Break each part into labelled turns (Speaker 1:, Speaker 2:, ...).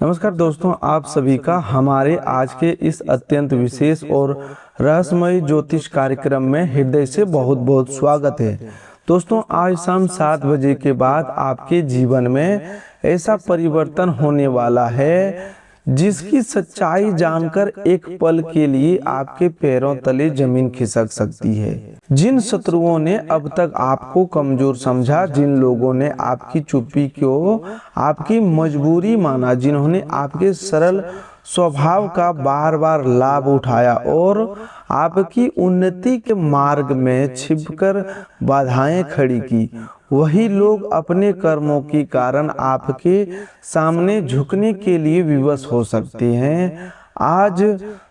Speaker 1: नमस्कार दोस्तों, आप सभी का हमारे आज के इस अत्यंत विशेष और रहस्यमय ज्योतिष कार्यक्रम में हृदय से बहुत बहुत स्वागत है। दोस्तों, आज शाम 7 बजे के बाद आपके जीवन में ऐसा परिवर्तन होने वाला है जिसकी सच्चाई जानकर एक पल के लिए आपके पैरों तले जमीन खिसक सकती है। जिन शत्रुओं ने अब तक आपको कमजोर समझा, जिन लोगों ने आपकी चुप्पी को आपकी मजबूरी माना, जिन्होंने आपके सरल स्वभाव का बार बार लाभ उठाया और आपकी उन्नति के मार्ग में छिपकर बाधाएं खड़ी की, वही लोग अपने कर्मों के कारण आपके सामने झुकने के लिए विवश हो सकते हैं। आज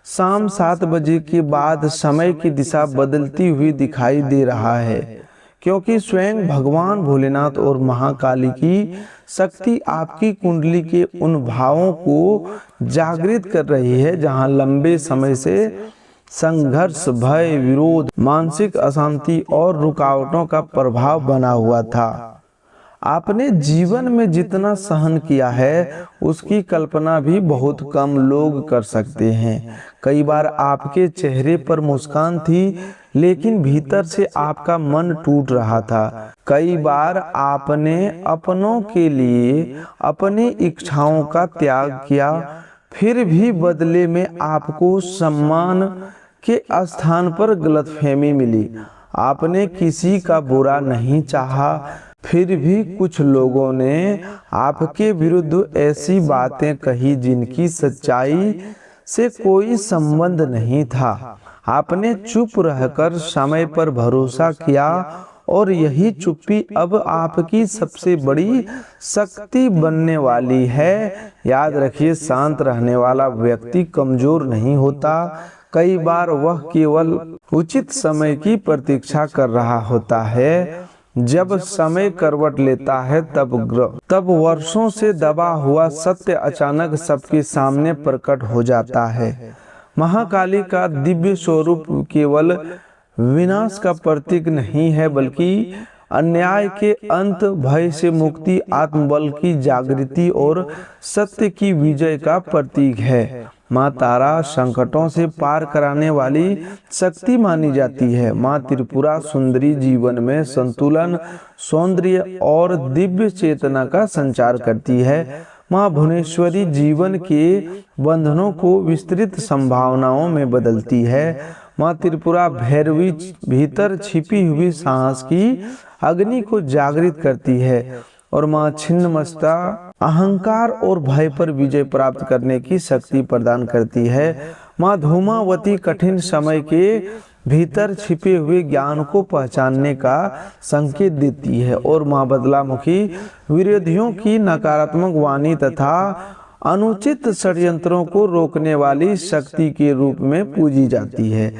Speaker 1: शाम 7 बजे के बाद समय की दिशा बदलती हुई दिखाई दे रहा है, क्योंकि स्वयं भगवान भोलेनाथ और महाकाली की शक्ति आपकी कुंडली के उन भावों को जागृत कर रही है जहां लंबे समय से संघर्ष, भय, विरोध, मानसिक अशांति और रुकावटों का प्रभाव बना हुआ था। आपने जीवन में जितना सहन किया है उसकी कल्पना भी बहुत कम लोग कर सकते हैं। कई बार आपके चेहरे पर मुस्कान थी, लेकिन भीतर से आपका मन टूट रहा था। कई बार आपने अपनों के लिए अपनी इच्छाओं का त्याग किया, फिर भी बदले में आपको सम्मान के स्थान पर गलतफहमी मिली। आपने किसी का बुरा नहीं चाहा, फिर भी कुछ लोगों ने आपके विरुद्ध ऐसी बातें कही जिनकी सच्चाई से कोई संबंध नहीं था। आपने चुप रहकर समय पर भरोसा किया और यही चुप्पी अब आपकी सबसे बड़ी शक्ति बनने वाली है। याद रखिए, शांत रहने वाला व्यक्ति कमजोर नहीं होता। कई बार वह केवल उचित समय की प्रतीक्षा कर रहा होता है। जब समय करवट लेता है तब वर्षों से दबा हुआ सत्य अचानक सबके सामने प्रकट हो जाता है। महाकाली का दिव्य स्वरूप केवल विनाश का प्रतीक नहीं है, बल्कि अन्याय के अंत, भय से मुक्ति, आत्मबल की जागृति और सत्य की विजय का प्रतीक है। माँ तारा संकटों से पार कराने वाली शक्ति मानी जाती है। माँ त्रिपुरा सुंदरी जीवन में संतुलन, सौंदर्य और दिव्य चेतना का संचार करती है। माँ भुवनेश्वरी जीवन के बंधनों को विस्तृत संभावनाओं में बदलती है। माँ त्रिपुरा भैरवी भीतर छिपी हुई साहस की अग्नि को जागृत करती है और माँ छिन्नमस्ता अहंकार और भय पर विजय प्राप्त करने की शक्ति प्रदान करती है। माँ धूमावती कठिन समय के भीतर छिपे हुए ज्ञान को पहचानने का संकेत देती है और माँ बदलामुखी विरोधियों की नकारात्मक वाणी तथा अनुचित षड्यंत्रों को रोकने वाली शक्ति के रूप में पूजी जाती है।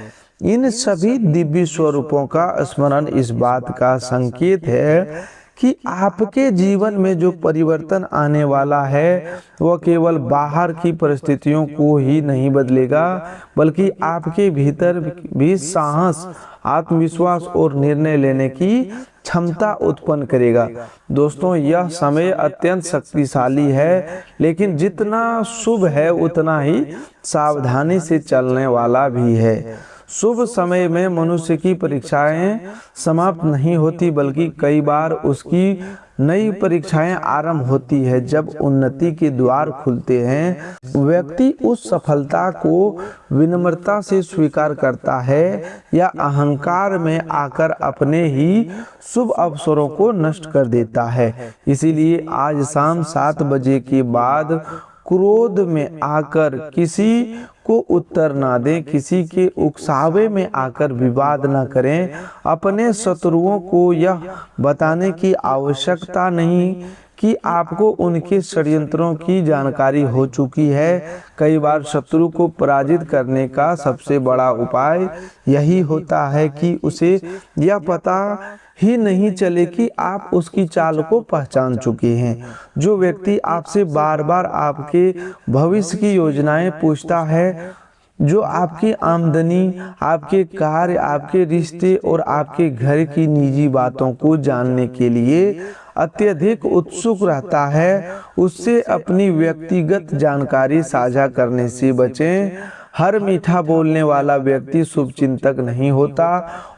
Speaker 1: इन सभी दिव्य स्वरूपों का स्मरण इस बात का संकेत है कि आपके जीवन में जो परिवर्तन आने वाला है वह केवल बाहर की परिस्थितियों को ही नहीं बदलेगा, बल्कि आपके भीतर भी साहस, आत्मविश्वास और निर्णय लेने की क्षमता उत्पन्न करेगा। दोस्तों, यह समय अत्यंत शक्तिशाली है, लेकिन जितना शुभ है उतना ही सावधानी से चलने वाला भी है। शुभ समय में मनुष्य की परीक्षाएं समाप्त नहीं होती, बल्कि कई बार उसकी नई परीक्षाएं आरंभ होती है। जब उन्नति के द्वार खुलते हैं, व्यक्ति उस सफलता को विनम्रता से स्वीकार करता है या अहंकार में आकर अपने ही शुभ अवसरों को नष्ट कर देता है। इसीलिए आज शाम 7 बजे के बाद क्रोध में आकर किसी को उत्तर ना दें, किसी के उकसावे में आकर विवाद ना करें। अपने शत्रुओं को यह बताने की आवश्यकता नहीं कि आपको उनके षड्यंत्रों की जानकारी हो चुकी है। कई बार शत्रु को पराजित करने का सबसे बड़ा उपाय यही होता है कि उसे यह पता ही नहीं चले कि आप उसकी चाल को पहचान चुके हैं। जो व्यक्ति आपसे बार बार आपके भविष्य की योजनाएं पूछता है, जो आपकी आमदनी, आपके कार्य, आपके रिश्ते और आपके घर की निजी बातों को जानने के लिए अत्यधिक उत्सुक रहता है उससे अपनी व्यक्तिगत जानकारी साझा करने से बचें। हर मीठा बोलने वाला व्यक्ति शुभचिंतक नहीं होता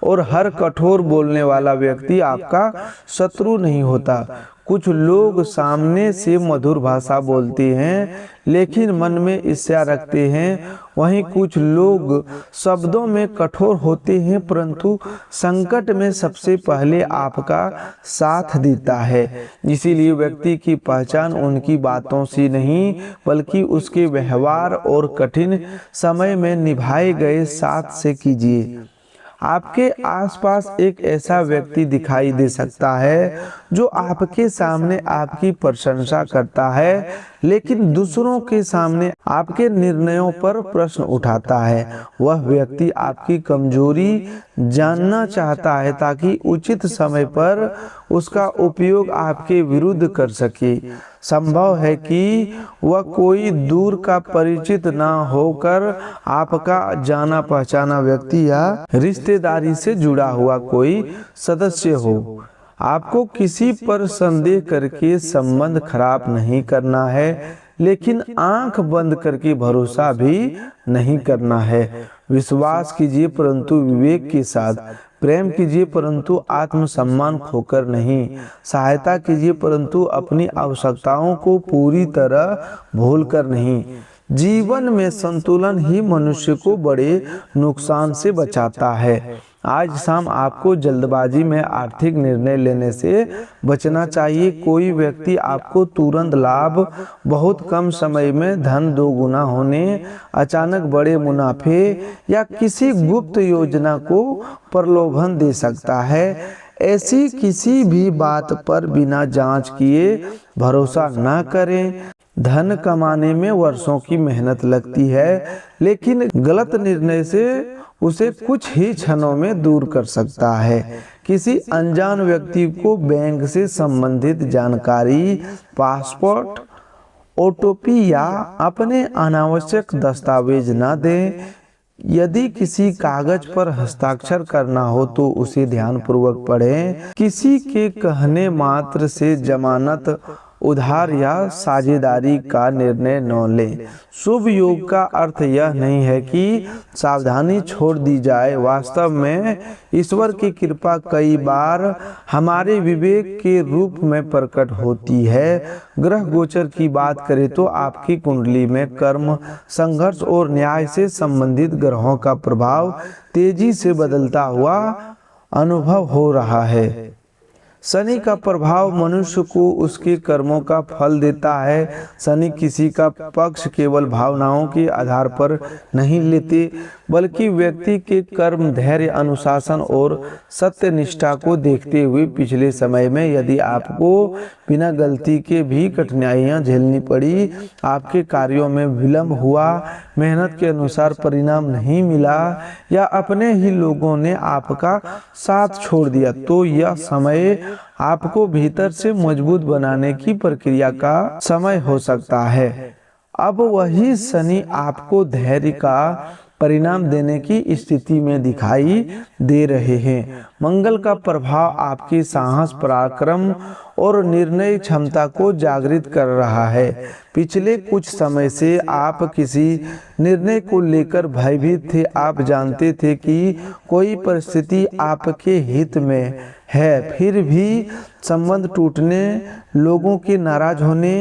Speaker 1: और हर कठोर बोलने वाला व्यक्ति आपका शत्रु नहीं होता। कुछ लोग सामने से मधुर भाषा बोलते हैं लेकिन मन में ईर्ष्या रखते हैं, वहीं कुछ लोग शब्दों में कठोर होते हैं परंतु संकट में सबसे पहले आपका साथ देता है। इसीलिए व्यक्ति की पहचान उनकी बातों से नहीं बल्कि उसके व्यवहार और कठिन समय में निभाए गए साथ से कीजिए। आपके आसपास एक ऐसा व्यक्ति दिखाई दे सकता है जो आपके सामने आपकी प्रशंसा करता है लेकिन दूसरों के सामने आपके निर्णयों पर प्रश्न उठाता है। वह व्यक्ति आपकी कमजोरी जानना चाहता है ताकि उचित समय पर उसका उपयोग आपके विरुद्ध कर सके। संभव है कि वह कोई दूर का परिचित ना होकर आपका जाना पहचाना व्यक्ति या रिश्तेदारी से जुड़ा हुआ कोई सदस्य हो। आपको किसी पर संदेह करके संबंध खराब नहीं करना है लेकिन आंख बंद करके भरोसा भी नहीं करना है। विश्वास कीजिए परंतु विवेक के साथ, प्रेम कीजिए परंतु आत्मसम्मान खोकर नहीं, सहायता कीजिए परंतु अपनी आवश्यकताओं को पूरी तरह भूलकर नहीं। जीवन में संतुलन ही मनुष्य को बड़े नुकसान से बचाता है। आज शाम आपको जल्दबाजी में आर्थिक निर्णय लेने से बचना चाहिए। कोई व्यक्ति आपको तुरंत लाभ, बहुत कम समय में धन दोगुना होने, अचानक बड़े मुनाफे या किसी गुप्त योजना को प्रलोभन दे सकता है। ऐसी किसी भी बात पर बिना जांच किए भरोसा न करें। धन कमाने में वर्षों की मेहनत लगती है लेकिन गलत निर्णय से उसे कुछ ही क्षणों में दूर कर सकता है। किसी अनजान व्यक्ति को बैंक से संबंधित जानकारी, पासपोर्ट, ओटीपी या अपने अनावश्यक दस्तावेज न दें। यदि किसी कागज पर हस्ताक्षर करना हो तो उसे ध्यानपूर्वक पढ़ें। किसी के कहने मात्र से जमानत, उधार या साझेदारी का निर्णय न लें। शुभ योग का अर्थ यह नहीं है कि सावधानी छोड़ दी जाए। वास्तव में ईश्वर की कृपा कई बार हमारे विवेक के रूप में प्रकट होती है। ग्रह गोचर की बात करें तो आपकी कुंडली में कर्म, संघर्ष और न्याय से संबंधित ग्रहों का प्रभाव तेजी से बदलता हुआ अनुभव हो रहा है। शनि का प्रभाव मनुष्य को उसके कर्मों का फल देता है। शनि किसी का पक्ष केवल भावनाओं के आधार पर नहीं लेते बल्कि व्यक्ति के कर्म, धैर्य, अनुशासन और सत्य निष्ठा को देखते हुए पिछले समय में यदि आपको बिना गलती के भी कठिनाइयां झेलनी पड़ी, आपके कार्यों में विलंब हुआ, मेहनत के अनुसार परिणाम नहीं मिला या अपने ही लोगों ने आपका साथ छोड़ दिया तो यह समय आपको भीतर से मजबूत बनाने की प्रक्रिया का समय हो सकता है। अब वही शनि आपको धैर्य का परिणाम देने की स्थिति में दिखाई दे रहे हैं। मंगल का प्रभाव आपकी साहस, पराक्रम और निर्णय क्षमता को जागृत कर रहा है। पिछले कुछ समय से आप किसी निर्णय को लेकर भयभीत थे। आप जानते थे कि कोई परिस्थिति आपके हित में है, फिर भी संबंध टूटने, लोगों के नाराज होने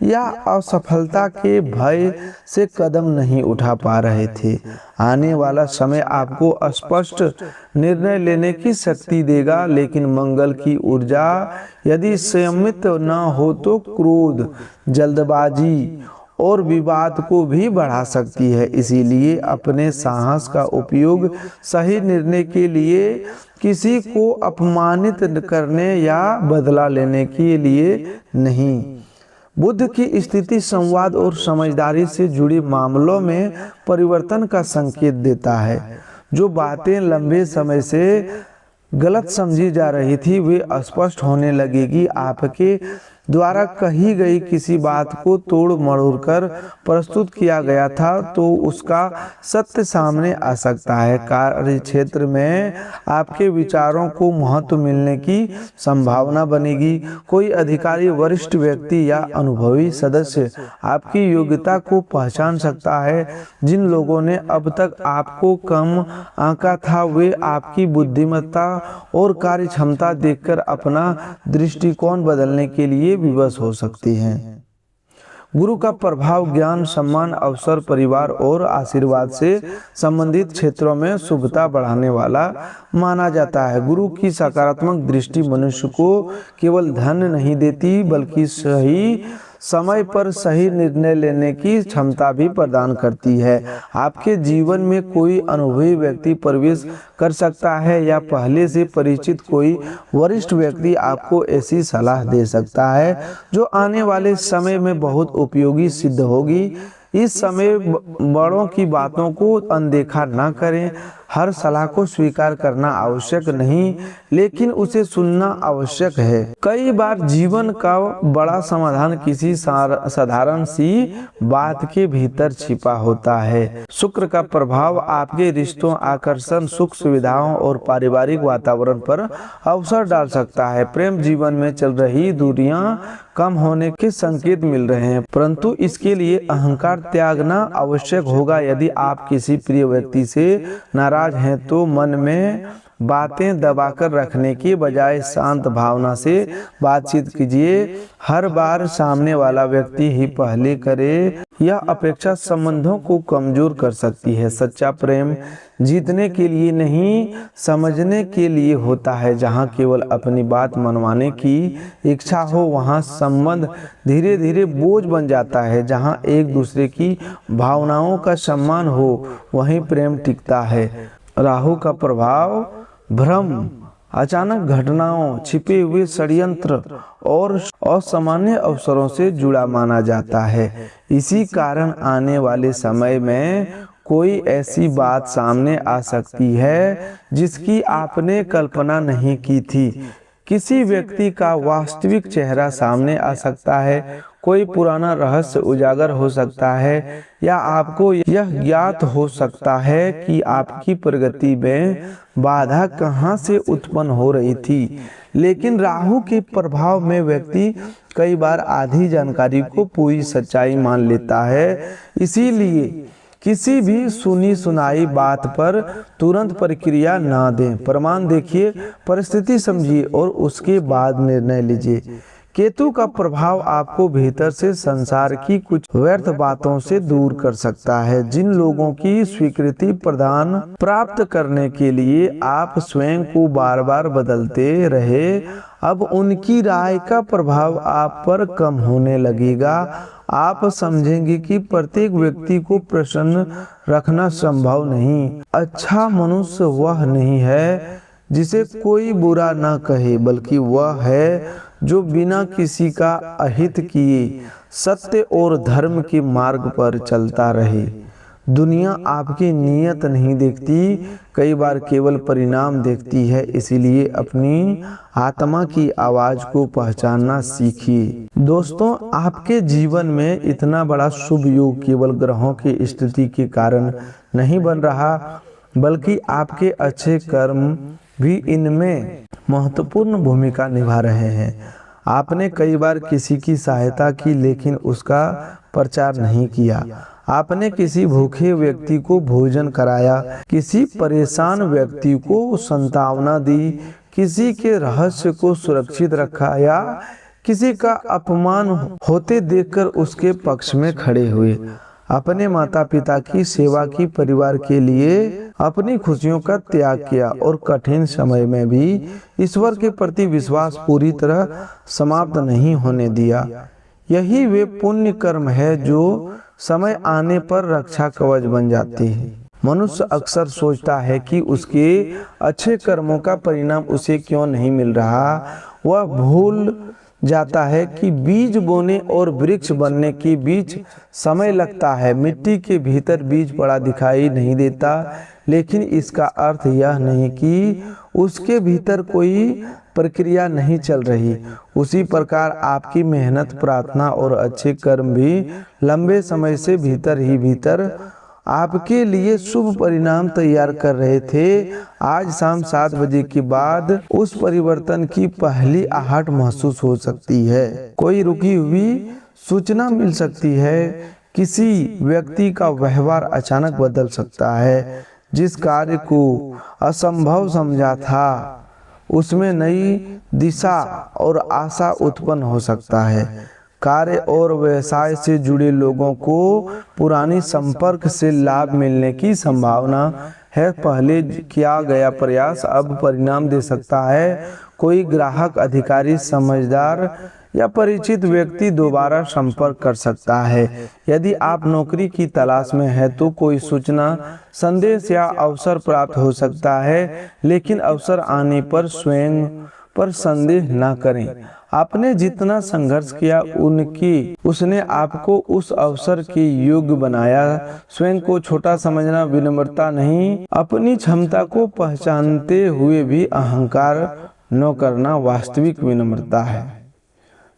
Speaker 1: या असफलता के भय से कदम नहीं उठा पा रहे थे। आने वाला समय आपको स्पष्ट निर्णय लेने की शक्ति देगा, लेकिन मंगल की ऊर्जा यदि संयमित न हो तो क्रोध, जल्दबाजी और विवाद को भी बढ़ा सकती है। इसीलिए अपने साहस का उपयोग सही निर्णय के लिए, किसी को अपमानित करने या बदला लेने के लिए नहीं। बुध की स्थिति संवाद और समझदारी से जुड़े मामलों में परिवर्तन का संकेत देता है। जो बातें लंबे समय से गलत समझी जा रही थी वे स्पष्ट होने लगेगी। आपके द्वारा कही गई किसी बात को तोड़ मरोड़ कर प्रस्तुत किया गया था तो उसका सत्य सामने आ सकता है। कार्य क्षेत्र में आपके विचारों को महत्व मिलने की संभावना बनेगी। कोई अधिकारी, वरिष्ठ व्यक्ति या अनुभवी सदस्य आपकी योग्यता को पहचान सकता है। जिन लोगों ने अब तक आपको कम आंका था वे आपकी बुद्धिमत्ता और कार्य क्षमता देखकर अपना दृष्टिकोण बदलने के लिए विवश हो सकती हैं। गुरु का प्रभाव ज्ञान, सम्मान, अवसर, परिवार और आशीर्वाद से संबंधित क्षेत्रों में शुभता बढ़ाने वाला माना जाता है। गुरु की सकारात्मक दृष्टि मनुष्य को केवल धन नहीं देती बल्कि सही समय पर सही निर्णय लेने की क्षमता भी प्रदान करती है। आपके जीवन में कोई अनुभवी व्यक्ति प्रवेश कर सकता है या पहले से परिचित कोई वरिष्ठ व्यक्ति आपको ऐसी सलाह दे सकता है जो आने वाले समय में बहुत उपयोगी सिद्ध होगी। इस समय बड़ों की बातों को अनदेखा न करें। हर सलाह को स्वीकार करना आवश्यक नहीं, लेकिन उसे सुनना आवश्यक है। कई बार जीवन का बड़ा समाधान किसी साधारण सी बात के भीतर छिपा होता है। शुक्र का प्रभाव आपके रिश्तों, आकर्षण, सुख सुविधाओं और पारिवारिक वातावरण पर अवसर डाल सकता है। प्रेम जीवन में चल रही दूरियां कम होने के संकेत मिल रहे हैं, परंतु इसके लिए अहंकार त्यागना आवश्यक होगा। यदि आप किसी प्रिय व्यक्ति से नाराज हैं तो मन में बातें दबाकर रखने की बजाय शांत भावना से बातचीत कीजिए। हर बार सामने वाला व्यक्ति ही पहले करे, यह अपेक्षा संबंधों को कमजोर कर सकती है। सच्चा प्रेम जीतने के लिए नहीं, समझने के लिए होता है। जहाँ केवल अपनी बात मनवाने की इच्छा हो वहाँ संबंध धीरे धीरे बोझ बन जाता है। जहाँ एक दूसरे की भावनाओं का सम्मान हो वहीं प्रेम टिकता है। राहु का प्रभाव भ्रम, अचानक घटनाओं, छिपे हुए षड्यंत्र और असामान्य अवसरों से जुड़ा माना जाता है। इसी कारण आने वाले समय में कोई ऐसी बात सामने आ सकती है जिसकी आपने कल्पना नहीं की थी। किसी व्यक्ति का वास्तविक चेहरा सामने आ सकता है, कोई पुराना रहस्य उजागर हो सकता है या आपको यह ज्ञात हो सकता है कि आपकी प्रगति में बाधा कहां से उत्पन्न हो रही थी। लेकिन राहु के प्रभाव में व्यक्ति कई बार आधी जानकारी को पूरी सच्चाई मान लेता है। इसीलिए किसी भी सुनी सुनाई बात पर तुरंत प्रतिक्रिया ना दें। प्रमाण देखिए, परिस्थिति समझिए और उसके बाद निर्णय लीजिए। केतु का प्रभाव आपको भीतर से संसार की कुछ व्यर्थ बातों से दूर कर सकता है। जिन लोगों की स्वीकृति प्रदान प्राप्त करने के लिए आप स्वयं को बार बार बदलते रहे, अब उनकी राय का प्रभाव आप पर कम होने लगेगा। आप समझेंगे कि प्रत्येक व्यक्ति को प्रसन्न रखना संभव नहीं। अच्छा मनुष्य वह नहीं है जिसे कोई बुरा ना कहे, बल्कि वह है जो बिना किसी का अहित किए सत्य और धर्म के मार्ग पर चलता रहे। दुनिया आपकी नीयत नहीं देखती, कई बार केवल परिणाम देखती है। इसीलिए अपनी आत्मा की आवाज को पहचानना सीखिए। दोस्तों, आपके जीवन में इतना बड़ा शुभ योग केवल ग्रहों की स्थिति के कारण नहीं बन रहा, बल्कि आपके अच्छे कर्म भी इनमें महत्वपूर्ण भूमिका निभा रहे हैं। आपने कई बार किसी की सहायता की लेकिन उसका प्रचार नहीं किया। आपने किसी भूखे व्यक्ति को भोजन कराया, किसी परेशान व्यक्ति को सांत्वना दी, किसी के रहस्य को सुरक्षित रखा या किसी का अपमान होते देखकर उसके पक्ष में खड़े हुए। अपने माता पिता की सेवा की, परिवार के लिए अपनी खुशियों का त्याग किया और कठिन समय में भी ईश्वर के प्रति विश्वास पूरी तरह समाप्त नहीं होने दिया। यही वे पुण्य कर्म है जो समय आने पर रक्षा कवच बन जाते हैं। मनुष्य अक्सर सोचता है कि उसके अच्छे कर्मों का परिणाम उसे क्यों नहीं मिल रहा। वह भूल जाता है कि बीज बोने और वृक्ष बनने के बीच समय लगता है। मिट्टी के भीतर बीज पड़ा दिखाई नहीं देता, लेकिन इसका अर्थ यह नहीं कि उसके भीतर कोई प्रक्रिया नहीं चल रही, उसी प्रकार आपकी मेहनत, प्रार्थना और अच्छे कर्म भी लंबे समय से भीतर ही भीतर आपके लिए शुभ परिणाम तैयार कर रहे थे। आज शाम 7 बजे के बाद उस परिवर्तन की पहली आहट महसूस हो सकती है। कोई रुकी हुई सूचना मिल सकती है। किसी व्यक्ति का व्यवहार अचानक बदल सकता है। जिस कार्य को असंभव समझा था उसमें नई दिशा और आशा उत्पन्न हो सकता है। कार्य और व्यवसाय से जुड़े लोगों को पुरानी संपर्क से लाभ मिलने की संभावना है। पहले किया गया प्रयास अब परिणाम दे सकता है। कोई ग्राहक, अधिकारी, समझदार या परिचित व्यक्ति दोबारा संपर्क कर सकता है। यदि आप नौकरी की तलाश में हैं तो कोई सूचना, संदेश या अवसर प्राप्त हो सकता है, लेकिन अवसर आने पर स्वयं पर संदेह न करें। आपने जितना संघर्ष किया उसने आपको उस अवसर के योग्य बनाया। स्वयं को छोटा समझना विनम्रता नहीं, अपनी क्षमता को पहचानते हुए भी अहंकार न करना वास्तविक विनम्रता है।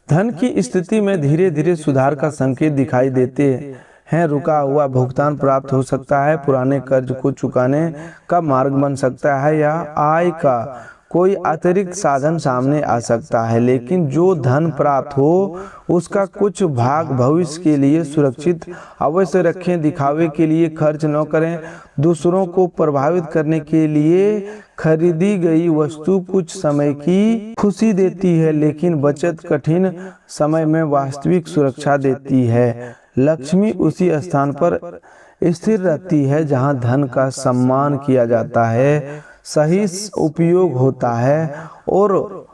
Speaker 1: धन की स्थिति में धीरे धीरे सुधार का संकेत दिखाई देते हैं। रुका हुआ भुगतान प्राप्त हो सकता है, पुराने कर्ज को चुकाने का मार्ग बन सकता है या आय का कोई अतिरिक्त साधन सामने आ सकता है। लेकिन जो धन प्राप्त हो उसका कुछ भाग भविष्य के लिए सुरक्षित अवश्य रखें। दिखावे के लिए खर्च न करें। दूसरों को प्रभावित करने के लिए खरीदी गई वस्तु कुछ समय की खुशी देती है, लेकिन बचत कठिन समय में वास्तविक सुरक्षा देती है। लक्ष्मी उसी स्थान पर स्थिर रहती है जहां धन का सम्मान किया जाता है, सही उपयोग होता है और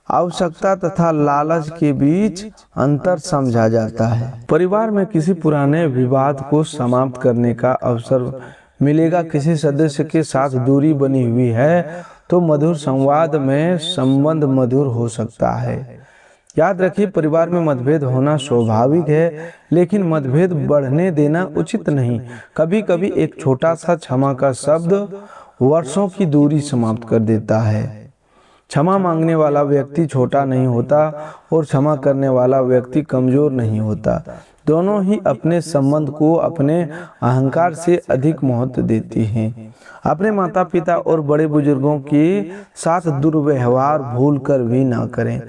Speaker 1: आवश्यकता तथा लालच के बीच अंतर समझा जाता है। परिवार में किसी पुराने विवाद को समाप्त करने का अवसर मिलेगा। किसी सदस्य के साथ दूरी बनी हुई है तो मधुर संवाद में संबंध मधुर हो सकता है। याद रखिए, परिवार में मतभेद होना स्वाभाविक है, लेकिन मतभेद बढ़ने देना उचित नहीं। कभी कभी एक छोटा सा क्षमा का शब्द वर्षों की दूरी समाप्त कर देता है। क्षमा मांगने वाला व्यक्ति छोटा नहीं होता और क्षमा करने वाला व्यक्ति कमजोर नहीं होता। दोनों ही अपने संबंध को अपने अहंकार से अधिक महत्व देते हैं। अपने माता पिता और बड़े बुजुर्गों के साथ दुर्व्यवहार भूल कर भी ना करें।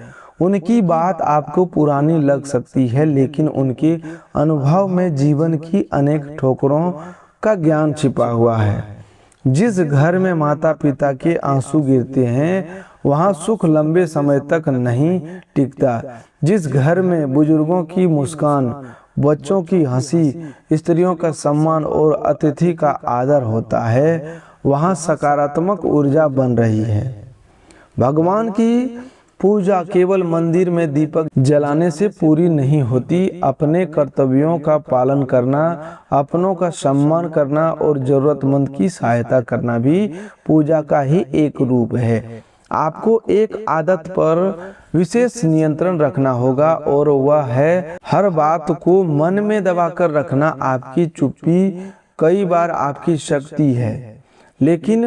Speaker 1: उनकी बात आपको पुरानी लग सकती है, लेकिन उनके अनुभव में जीवन की अनेक ठोकरों का ज्ञान छिपा हुआ है। जिस घर में माता पिता के आंसू गिरते हैं वहां सुख लंबे समय तक नहीं टिकता। जिस घर में बुजुर्गों की मुस्कान, बच्चों की हंसी, स्त्रियों का सम्मान और अतिथि का आदर होता है वहां सकारात्मक ऊर्जा बन रही है। भगवान की पूजा केवल मंदिर में दीपक जलाने से पूरी नहीं होती। अपने कर्तव्यों का पालन करना, अपनों का सम्मान करना और जरूरतमंद की सहायता करना भी पूजा का ही एक रूप है। आपको एक आदत पर विशेष नियंत्रण रखना होगा और वह है हर बात को मन में दबाकर रखना। आपकी चुप्पी कई बार आपकी शक्ति है, लेकिन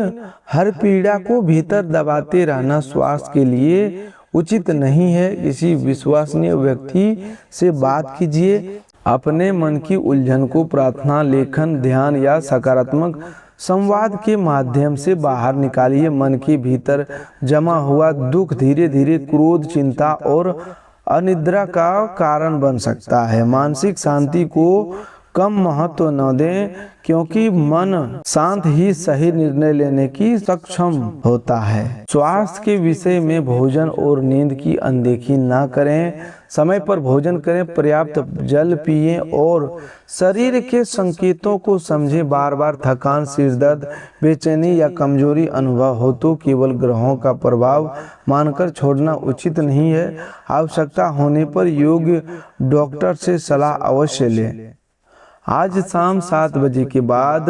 Speaker 1: हर पीड़ा को भीतर दबाते रहना स्वास्थ्य के लिए उचित नहीं है। किसी विश्वसनीय व्यक्ति से बात कीजिए। अपने मन की उलझन को प्रार्थना, लेखन, ध्यान या सकारात्मक संवाद के माध्यम से बाहर निकालिए। मन के भीतर जमा हुआ दुख धीरे धीरे क्रोध, चिंता और अनिद्रा का कारण बन सकता है। मानसिक शांति को कम महत्व न दें, क्योंकि मन शांत ही सही निर्णय लेने की सक्षम होता है। स्वास्थ्य के विषय में भोजन और नींद की अनदेखी ना करें। समय पर भोजन करें, पर्याप्त जल पिएं और शरीर के संकेतों को समझें। बार बार थकान, सिरदर्द, बेचैनी या कमजोरी अनुभव हो तो केवल ग्रहों का प्रभाव मानकर छोड़ना उचित नहीं है। आवश्यकता होने पर योग्य डॉक्टर से सलाह अवश्य लें। आज शाम 7 बजे के बाद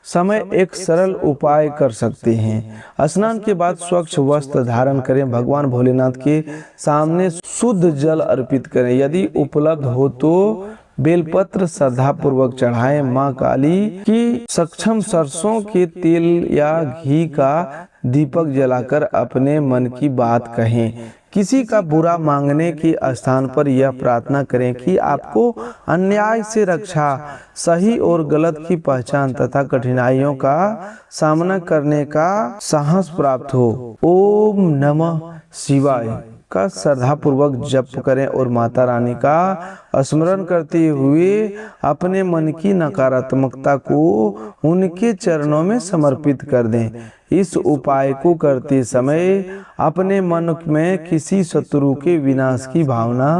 Speaker 1: समय एक सरल उपाय कर सकते हैं। स्नान के बाद स्वच्छ वस्त्र धारण करें। भगवान भोलेनाथ के सामने शुद्ध जल अर्पित करें। यदि उपलब्ध हो तो बेलपत्र श्रद्धा पूर्वक चढ़ाएं। मां काली की सक्षम सरसों के तेल या घी का दीपक जलाकर अपने मन की बात कहें। किसी का बुरा मांगने के स्थान पर यह प्रार्थना करें कि आपको अन्याय से रक्षा, सही और गलत की पहचान तथा कठिनाइयों का सामना करने का साहस प्राप्त हो। ओम नमः शिवाय का श्रद्धापूर्वक जप करें और माता रानी का स्मरण करते हुए अपने मन की नकारात्मकता को उनके चरणों में समर्पित कर दें। इस उपाय को करते समय अपने मन में किसी शत्रु के विनाश की भावना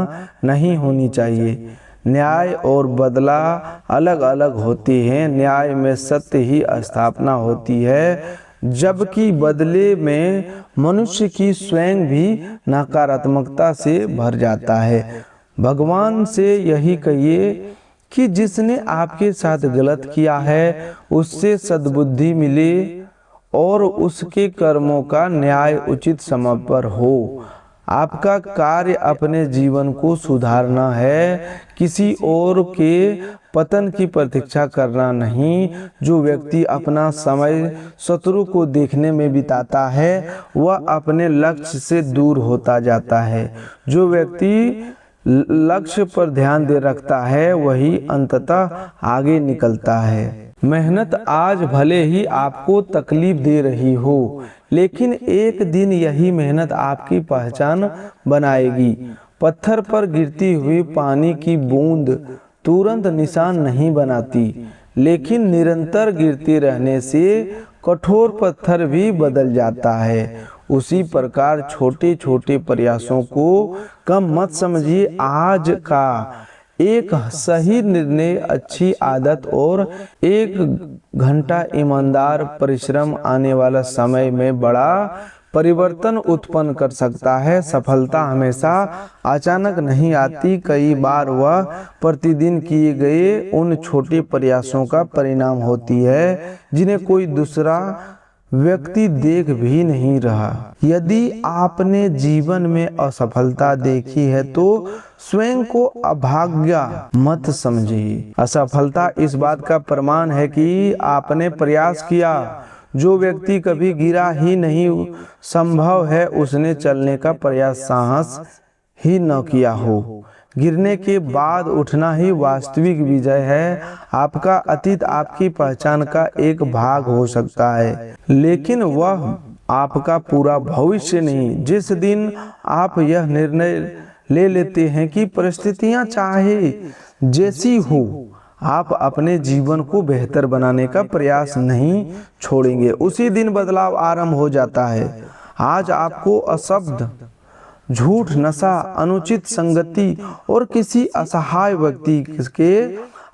Speaker 1: नहीं होनी चाहिए। न्याय और बदला अलग अलग होते हैं। न्याय में सत्य ही स्थापना होती है, जबकि बदले में मनुष्य की स्वयं भी नकारात्मकता से भर जाता है। भगवान से यही कहिए कि जिसने आपके साथ गलत किया है उससे सद्बुद्धि मिले और उसके कर्मों का न्याय उचित समय पर हो। आपका कार्य अपने जीवन को सुधारना है, किसी और के पतन की प्रतीक्षा करना नहीं। जो व्यक्ति अपना समय शत्रु को देखने में बिताता है वह अपने लक्ष्य से दूर होता जाता है। जो व्यक्ति लक्ष्य पर ध्यान दे रखता है वही अंततः आगे निकलता है। मेहनत आज भले ही आपको तकलीफ दे रही हो, लेकिन एक दिन यही मेहनत आपकी पहचान बनाएगी। पत्थर पर गिरती हुई पानी की बूंद तुरंत निशान नहीं बनाती, लेकिन निरंतर गिरते रहने से कठोर पत्थर भी बदल जाता है। उसी प्रकार छोटे छोटे प्रयासों को कम मत समझिए। आज का एक सही निर्णय, अच्छी आदत और 1 घंटा ईमानदार परिश्रम आने वाला समय में बड़ा परिवर्तन उत्पन्न कर सकता है। सफलता हमेशा अचानक नहीं आती, कई बार वह प्रतिदिन किए गए उन छोटे प्रयासों का परिणाम होती है जिन्हें कोई दूसरा व्यक्ति देख भी नहीं रहा। यदि आपने जीवन में असफलता देखी है तो स्वयं को अभाग्य मत समझिए। असफलता इस बात का प्रमाण है कि आपने प्रयास किया। जो व्यक्ति कभी गिरा ही नहीं, संभव है उसने चलने का प्रयास साहस ही न किया हो। गिरने के बाद उठना ही वास्तविक विजय है। आपका अतीत आपकी पहचान का एक भाग हो सकता है, लेकिन वह आपका पूरा भविष्य नहीं। जिस दिन आप यह निर्णय ले लेते हैं कि परिस्थितियां चाहे जैसी हो, आप अपने जीवन को बेहतर बनाने का प्रयास नहीं छोड़ेंगे, उसी दिन बदलाव आरंभ हो जाता है। आज आपको अशब्द, झूठ, नशा, अनुचित संगति और किसी असहाय व्यक्ति के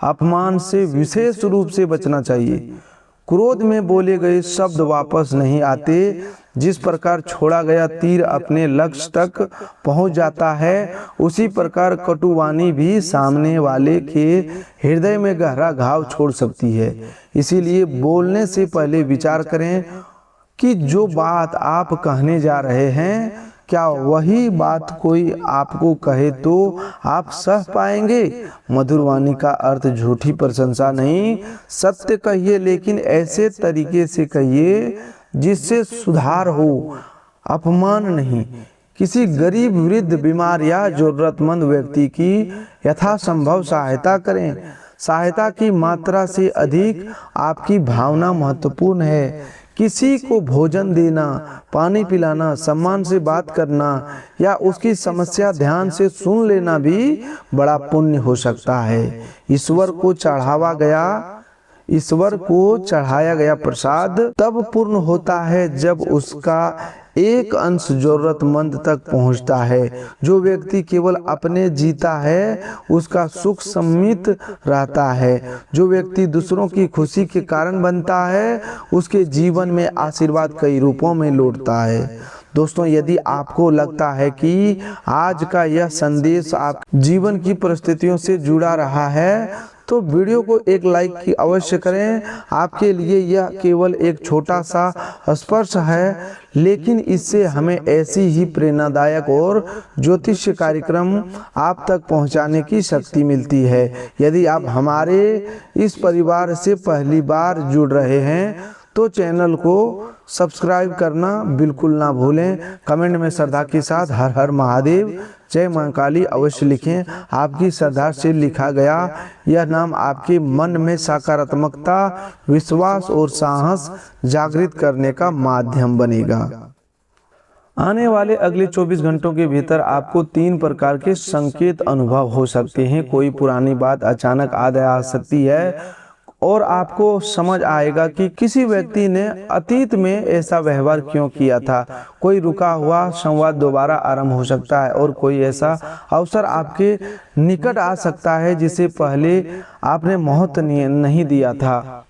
Speaker 1: अपमान से विशेष रूप से बचना चाहिए। क्रोध में बोले गए शब्द वापस नहीं आते। जिस प्रकार छोड़ा गया तीर अपने लक्ष्य तक पहुंच जाता है, उसी प्रकार कटुवाणी भी सामने वाले के हृदय में गहरा घाव छोड़ सकती है। इसीलिए बोलने से पहले विचार करें कि जो बात आप कहने जा रहे हैं, क्या वही बात कोई आपको कहे तो आप सह पाएंगे। मधुर वाणी का अर्थ झूठी प्रशंसा नहीं, सत्य कहिए, लेकिन ऐसे तरीके से कहिए जिससे सुधार हो, अपमान नहीं। किसी गरीब, वृद्ध, बीमार या जरूरतमंद व्यक्ति की यथासंभव सहायता करें। सहायता की मात्रा से अधिक आपकी भावना महत्वपूर्ण है। किसी को भोजन देना, पानी पिलाना, सम्मान से बात करना या उसकी समस्या ध्यान से सुन लेना भी बड़ा पुण्य हो सकता है। ईश्वर को चढ़ाया गया प्रसाद तब पूर्ण होता है जब उसका एक अंश जरूरतमंद तक पहुंचता है। जो व्यक्ति केवल अपने जीता है उसका सुख सम्मित रहता है। जो व्यक्ति दूसरों की खुशी के कारण बनता है उसके जीवन में आशीर्वाद कई रूपों में लौटता है। दोस्तों, यदि आपको लगता है कि आज का यह संदेश आप जीवन की परिस्थितियों से जुड़ा रहा है तो वीडियो को एक लाइक की अवश्य करें। आपके लिए यह केवल एक छोटा सा स्पर्श है, लेकिन इससे हमें ऐसी ही प्रेरणादायक और ज्योतिष कार्यक्रम आप तक पहुंचाने की शक्ति मिलती है। यदि आप हमारे इस परिवार से पहली बार जुड़ रहे हैं तो चैनल को सब्सक्राइब करना बिल्कुल ना भूलें। कमेंट में श्रद्धा के साथ हर हर महादेव, जय मां काली अवश्य लिखें। आपकी श्रद्धा से लिखा गया यह नाम आपके मन में सकारात्मकता, विश्वास और साहस जागृत करने का माध्यम बनेगा। आने वाले अगले 24 घंटों के भीतर आपको 3 प्रकार के संकेत अनुभव हो सकते हैं। कोई पुरानी बात अचानक आ सकती है और आपको समझ आएगा कि किसी व्यक्ति ने अतीत में ऐसा व्यवहार क्यों किया था। कोई रुका हुआ संवाद दोबारा आरंभ हो सकता है और कोई ऐसा अवसर आपके निकट आ सकता है जिसे पहले आपने महत्व नहीं दिया था।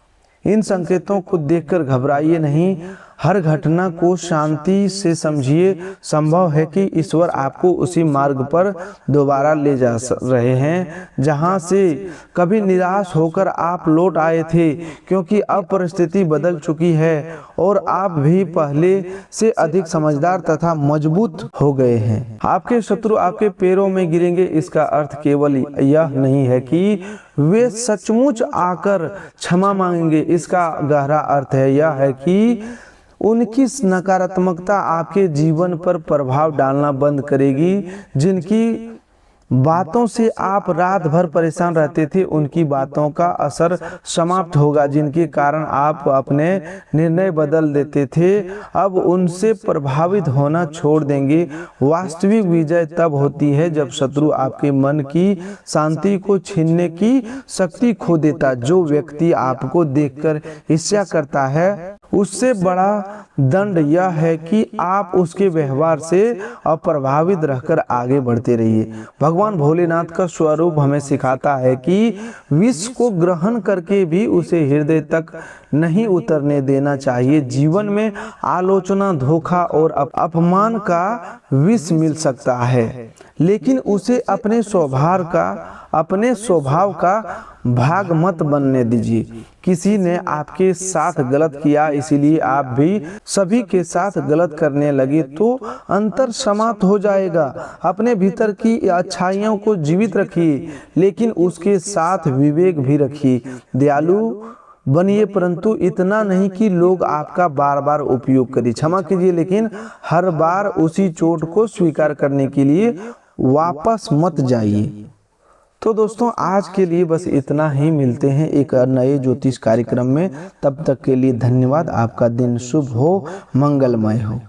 Speaker 1: इन संकेतों को देखकर घबराइए नहीं, हर घटना को शांति से समझिए। संभव है कि ईश्वर आपको उसी मार्ग पर दोबारा ले जा रहे हैं जहां से कभी निराश होकर आप लौट आए थे, क्योंकि अब परिस्थिति बदल चुकी है और आप भी पहले से अधिक समझदार तथा मजबूत हो गए हैं। आपके शत्रु आपके पैरों में गिरेंगे, इसका अर्थ केवल यह नहीं है कि वे सचमुच आकर क्षमा मांगेंगे। इसका गहरा अर्थ यह है कि उनकी नकारात्मकता आपके जीवन पर प्रभाव डालना बंद करेगी। जिनकी बातों से आप रात भर परेशान रहते थे, उनकी बातों का असर समाप्त होगा। जिनके कारण आप अपने निर्णय बदल देते थे, अब उनसे प्रभावित होना छोड़ देंगे। वास्तविक विजय तब होती है जब शत्रु आपके मन की शांति को छीनने की शक्ति खो देता। जो व्यक्ति आपको देखकर ईर्ष्या करता है, उससे बड़ा दंड यह है कि आप उसके व्यवहार से अप्रभावित रहकर आगे बढ़ते रहिए। भगवान भोलेनाथ का स्वरूप हमें सिखाता है कि विष को ग्रहण करके भी उसे हृदय तक नहीं उतरने देना चाहिए। जीवन में आलोचना, धोखा और अपमान का विष मिल सकता है, लेकिन उसे अपने स्वभाव का भाग मत बनने दीजिए। किसी ने आपके साथ गलत किया, इसीलिए आप भी सभी के साथ गलत करने लगे तो अंतर समाप्त हो जाएगा। अपने भीतर की अच्छाइयों को जीवित रखिए, लेकिन उसके साथ विवेक भी रखिए। दयालु बनिए, परंतु इतना नहीं कि लोग आपका बार बार उपयोग करें। क्षमा कीजिए, लेकिन हर बार उसी चोट को स्वीकार करने के लिए वापस मत जाइए। तो दोस्तों, आज के लिए बस इतना ही। मिलते हैं एक नए ज्योतिष कार्यक्रम में। तब तक के लिए धन्यवाद। आपका दिन शुभ हो, मंगलमय हो।